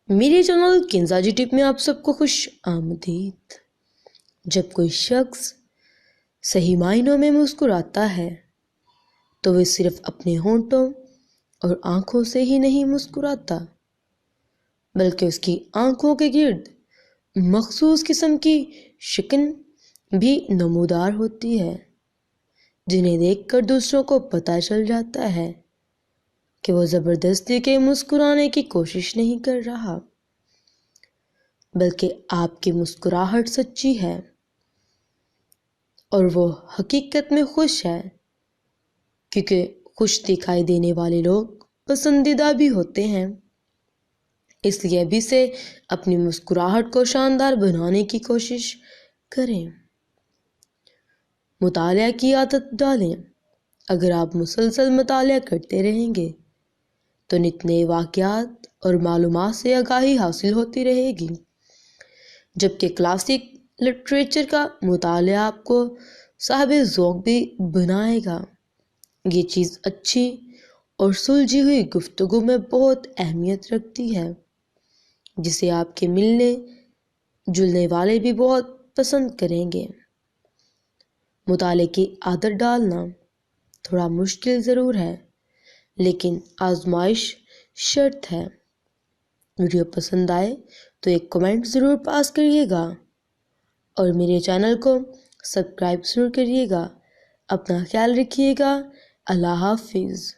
میرے چینل کنزا جی ٹپ میں آپ سب کو خوش آمدید۔ جب کوئی شخص صحیح معنوں میں مسکراتا ہے تو وہ صرف اپنے ہونٹوں اور آنکھوں سے ہی نہیں مسکراتا، بلکہ اس کی آنکھوں کے گرد مخصوص قسم کی شکن بھی نمودار ہوتی ہے، جنہیں دیکھ کر دوسروں کو پتہ چل جاتا ہے کہ وہ زبردستی کے مسکرانے کی کوشش نہیں کر رہا، بلکہ آپ کی مسکراہٹ سچی ہے اور وہ حقیقت میں خوش ہے، کیونکہ خوش دکھائی دینے والے لوگ پسندیدہ بھی ہوتے ہیں۔ اس لیے ابھی سے اپنی مسکراہٹ کو شاندار بنانے کی کوشش کریں۔ مطالعہ کی عادت ڈالیں۔ اگر آپ مسلسل مطالعہ کرتے رہیں گے تو نت نئے واقعات اور معلومات سے آگاہی حاصل ہوتی رہے گی، جبکہ کلاسک لٹریچر کا مطالعہ آپ کو صاحب ذوق بھی بنائے گا۔ یہ چیز اچھی اور سلجھی ہوئی گفتگو میں بہت اہمیت رکھتی ہے، جسے آپ کے ملنے جلنے والے بھی بہت پسند کریں گے۔ مطالعے کی عادت ڈالنا تھوڑا مشکل ضرور ہے، لیکن آزمائش شرط ہے۔ ویڈیو پسند آئے تو ایک کمنٹ ضرور پاس کریے گا اور میرے چینل کو سبسکرائب ضرور کریے گا۔ اپنا خیال رکھیے گا۔ اللہ حافظ۔